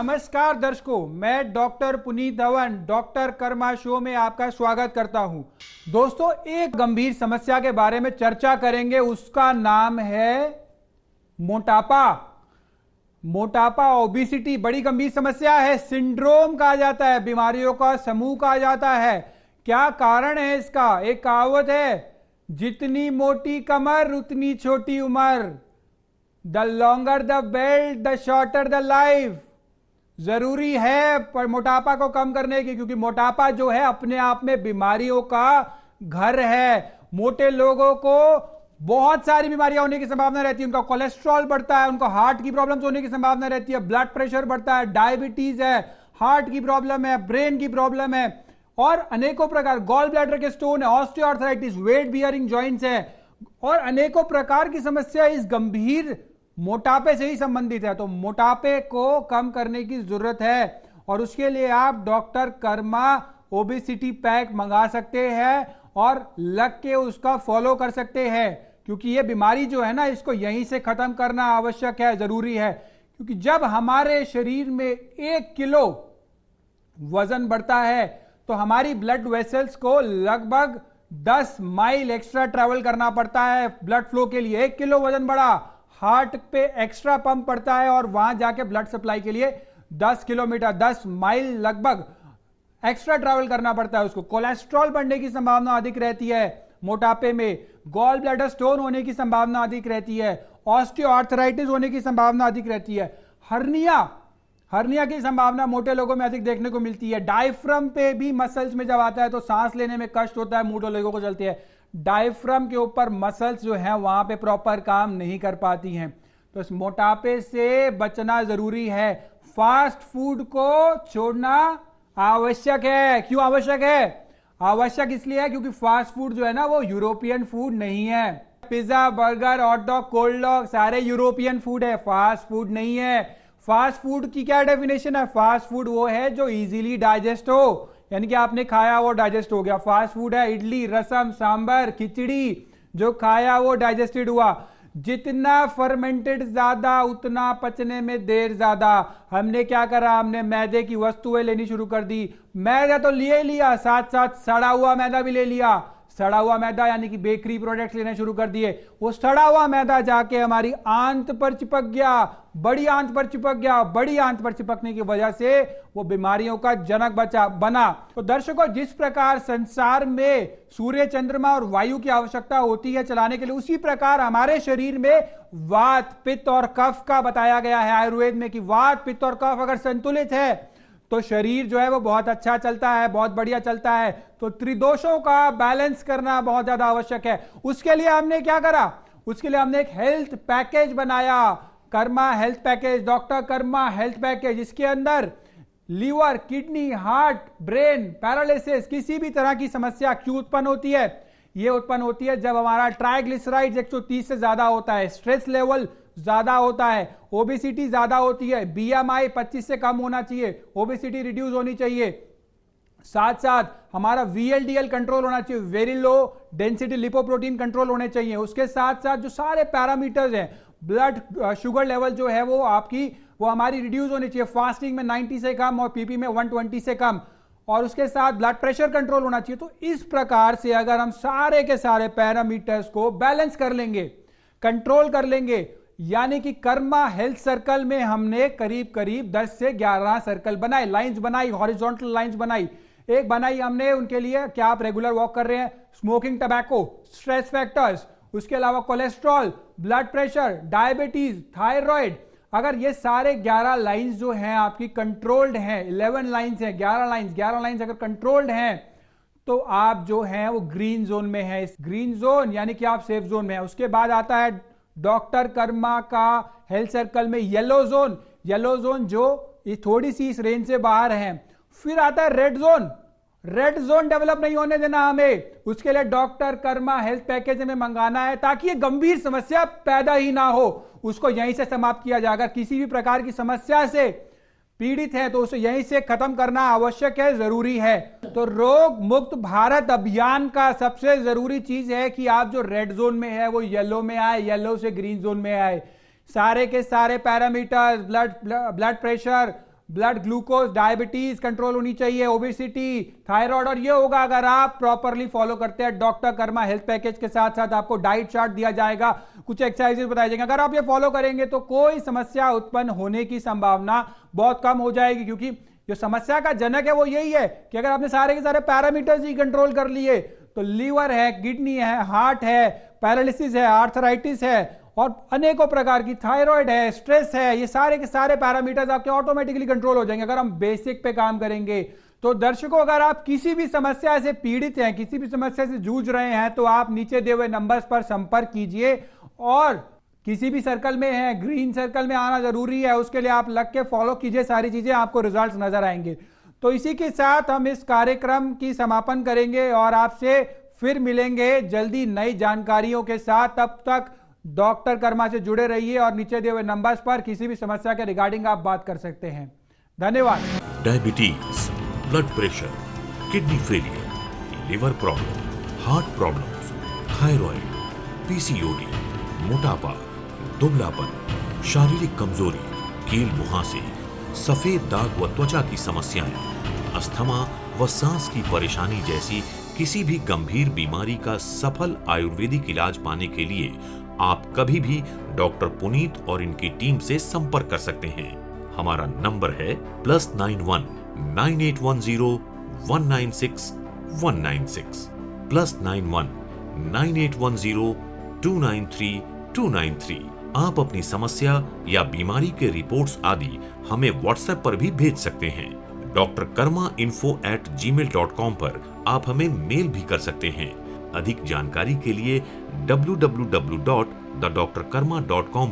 नमस्कार दर्शकों, मैं doctor Puneet Dhawan doctor Karma show में आपका स्वागत करता हूं। दोस्तों, एक गंभीर समस्या के बारे में चर्चा करेंगे। उसका नाम है मोटापा। मोटापा, ओबेसिटी बड़ी गंभीर समस्या है। सिंड्रोम कहा जाता है, बीमारियों का समूह कहा जाता है। क्या कारण है इसका? एक कहावत है, जितनी मोटी कमर उतनी छोटी उम्र। The longer the belt the shorter the life. जरूरी है पर मोटापा को कम करने की, क्योंकि मोटापा जो है अपने आप में बीमारियों का घर है। मोटे लोगों को बहुत सारी बीमारियां होने की संभावना रहती है। उनका कोलेस्ट्रॉल बढ़ता है, उनको हार्ट की प्रॉब्लम्स होने की संभावना रहती है, ब्लड प्रेशर बढ़ता है, डायबिटीज है, हार्ट की प्रॉब्लम है, ब्रेन की प्रॉब्लम है और अनेकों प्रकार, गॉल ब्लैडर के स्टोन है, ऑस्टियोआर्थराइटिस, वेट बियरिंग जॉइंट्स है और अनेकों प्रकार की समस्या इस गंभीर मोटापे से ही संबंधित है। तो मोटापे को कम करने की जरूरत है और उसके लिए आप डॉक्टर कर्मा ओबेसिटी पैक मंगा सकते हैं और लग के उसका फॉलो कर सकते हैं, क्योंकि ये बीमारी जो है ना, इसको यहीं से खत्म करना आवश्यक है, जरूरी है। क्योंकि जब हमारे शरीर में 1 किलो वजन बढ़ता है तो हमारी ब्लड वेसल्स को लगभग 10 माइल एक्स्ट्रा ट्रैवल करना पड़ता है ब्लड फ्लो के लिए। 1 किलो वजन बढ़ा, हार्ट पे एक्स्ट्रा पंप पड़ता है और वहां जाके ब्लड सप्लाई के लिए 10 किलोमीटर 10 माइल लगभग एक्स्ट्रा ट्रैवल करना पड़ता है उसको। कोलेस्ट्रॉल बढ़ने की संभावना अधिक रहती है मोटापे में, गॉल ब्लैडर स्टोन होने की संभावना अधिक रहती है, ऑस्टियोआर्थराइटिस होने की संभावना अधिक रहती है, हर्निया की संभावना मोटे लोगों में अधिक देखने को मिलती है। डायफ्राम पे भी मसल्स में जब आता है तो सांस लेने में कष्ट होता है, मोटे लोगों को चलती है। डायफ्राम के ऊपर मसल्स जो है वहां पे प्रॉपर काम नहीं कर पाती हैं। तो इस मोटापे से बचना जरूरी है। फास्ट फूड को छोड़ना आवश्यक है। क्यों आवश्यक है? आवश्यक इसलिए है क्योंकि फास्ट फूड जो है ना, वो यूरोपियन फूड नहीं है। Pizza, burger, hot dog, cold dog सारे यूरोपियन फूड है, फास्ट फूड नहीं है। फास्ट फूड की क्या डेफिनेशन है? फास्ट फूड वो है जो इजीली डाइजेस्ट हो, यानी कि आपने खाया वो डाइजेस्ट हो गया, फास्ट फूड है। इडली, रसम, सांबर, खिचड़ी जो खाया वो डाइजेस्टेड हुआ। जितना फर्मेंटेड ज्यादा उतना पचने में देर ज्यादा। हमने क्या करा? हमने मैदे की वस्तुएं लेनी शुरू कर दी। मैदा तो लिए लिया, साथ साथ सड़ा हुआ मैदा भी ले लिया। सड़ा हुआ मैदा यानी कि बेकरी प्रोडक्ट्स लेने शुरू कर दिए। वो सड़ा हुआ मैदा जाके हमारी आंत पर चिपक गया, बड़ी आंत पर चिपक गया। बड़ी आंत पर चिपकने की वजह से वो बीमारियों का जनक बना। तो दर्शकों, जिस प्रकार संसार में सूर्य, चंद्रमा और वायु की आवश्यकता होती है चलाने के लिए, उसी प्रकार हमारे शरीर में वात, पित्त और कफ का बताया गया है आयुर्वेद में कि वात, पित्त और कफ अगर संतुलित है तो शरीर जो है वो बहुत अच्छा चलता है, बहुत बढ़िया चलता है। तो त्रिदोषों का बैलेंस करना बहुत ज्यादा आवश्यक है। उसके लिए हमने क्या करा? उसके लिए हमने एक हेल्थ पैकेज बनाया, Karma health package, doctor Karma health package. इसके अंदर liver, kidney, heart, brain, paralysis, किसी भी तरह की समस्या क्यों उत्पन्न होती है? ये उत्पन्न होती है जब हमारा ट्राइग्लिसराइड्स 130 से ज्यादा होता है, स्ट्रेस लेवल ज्यादा होता है, ओबेसिटी ज्यादा होती है, बीएमआई 25 से कम होना चाहिए, ओबेसिटी रिड्यूस होनी चाहिए। साथ साथ हमारा वीएलडीएल कंट्रोल होना चाहिए, very low density lipoprotein control होने चाहिए। उसके साथ साथ जो सारे पैरामीटर्स हैं, ब्लड शुगर लेवल जो है वो हमारी रिड्यूस होनी चाहिए, फास्टिंग में 90 से कम और पीपी में 120 से कम। और उसके साथ ब्लड प्रेशर कंट्रोल होना चाहिए। तो इस प्रकार से अगर हम सारे के सारे पैरामीटर्स को बैलेंस कर लेंगे, कंट्रोल कर लेंगे, यानी कि कर्मा हेल्थ सर्कल में हमने करीब करीब 10 से 11 सर्कल बनाए, लाइंस बनाई, हॉरिजॉन्टल लाइंस बनाई। एक बनाई हमने उनके लिए, क्या आप रेगुलर वॉक कर रहे हैं, स्मोकिंग, टबैको, स्ट्रेस फैक्टर्स, उसके अलावा cholesterol, blood pressure, diabetes, thyroid. अगर ये सारे 11 लाइंस जो हैं आपकी कंट्रोल्ड हैं, 11 लाइंस हैं, 11 लाइंस अगर कंट्रोल्ड हैं तो आप जो हैं वो ग्रीन जोन में है। ग्रीन जोन यानी कि आप सेफ जोन में है। उसके बाद आता है डॉक्टर कर्मा का हेल्थ सर्कल में येलो जोन जो थोड़ी सी इस रेंज से बाहर है। फिर आता है रेड जोन डेवलप नहीं होने देना हमें। उसके लिए डॉक्टर कर्मा हेल्थ पैकेज में मंगाना है ताकि ये गंभीर समस्या पैदा ही ना हो, उसको यहीं से समाप्त किया जाए। अगर किसी भी प्रकार की समस्या से पीड़ित है तो उसे यहीं से खत्म करना आवश्यक है, जरूरी है। तो रोग मुक्त भारत अभियान का सबसे जरूरी चीज है कि आप जो रेड जोन में है वो येलो में आए, येलो से ग्रीन जोन में आए। सारे के सारे parameters, blood pressure, blood glucose, diabetes control होनी चाहिए, ओबेसिटी, थायराइड, और ये होगा अगर आप प्रॉपरली फॉलो करते हैं डॉक्टर कर्मा हेल्थ पैकेज के साथ साथ आपको डाइट चार्ट दिया जाएगा, कुछ एक्सरसाइजेस बताए जाएंगे। अगर आप ये फॉलो करेंगे तो कोई समस्या उत्पन्न होने की संभावना बहुत कम हो जाएगी, क्योंकि जो समस्या का जनक है वो यही है कि अगर आपने सारे के सारे पैरामीटर्स ही कंट्रोल कर लिए तो लीवर है, किडनी है, हार्ट है, पैरालिसिस है, आर्थराइटिस है और अनेकों प्रकार की थायराइड है, स्ट्रेस है, ये सारे के सारे पैरामीटर्स आपके ऑटोमेटिकली कंट्रोल हो जाएंगे अगर हम बेसिक पे काम करेंगे। तो दर्शकों, अगर आप किसी भी समस्या से पीड़ित हैं, किसी भी समस्या से जूझ रहे हैं, तो आप नीचे दिए हुए नंबर्स पर संपर्क कीजिए और किसी भी सर्कल में है, ग्रीन सर्कल में आना जरूरी है, उसके लिए आप लग के फॉलो कीजिए, सारी चीजें आपको रिजल्ट नजर आएंगे। तो इसी के साथ हम इस कार्यक्रम की समापन करेंगे और आपसे फिर मिलेंगे जल्दी नई जानकारियों के साथ। तब तक डॉक्टर कर्मा से जुड़े रहिए और नीचे दिए हुए नंबर्स पर किसी भी समस्या के रिगार्डिंग आप बात कर सकते हैं। धन्यवाद। Diabetes, blood pressure, kidney failure, liver problem, heart problems, thyroid, PCOD, मोटापा, दुबलापन, शारीरिक कमजोरी, कील मुहासे, सफेद दाग व त्वचा की समस्याएं, अस्थमा व सांस की परेशानी जैसी किसी भी गंभीर बीमारी का सफल आयुर्वेदिक इलाज पाने के लिए आप कभी भी डॉक्टर पुनीत और इनकी टीम से संपर्क कर सकते हैं। हमारा नंबर है +91 9810 196 196 +91 9810 293 293। आप अपनी समस्या या बीमारी के रिपोर्ट्स आदि हमें व्हाट्सएप पर भी भेज सकते हैं। drkarmainfo@gmail.com पर आप हमें मेल भी कर सकते हैं। अधिक जानकारी के लिए www.thedrkarma.com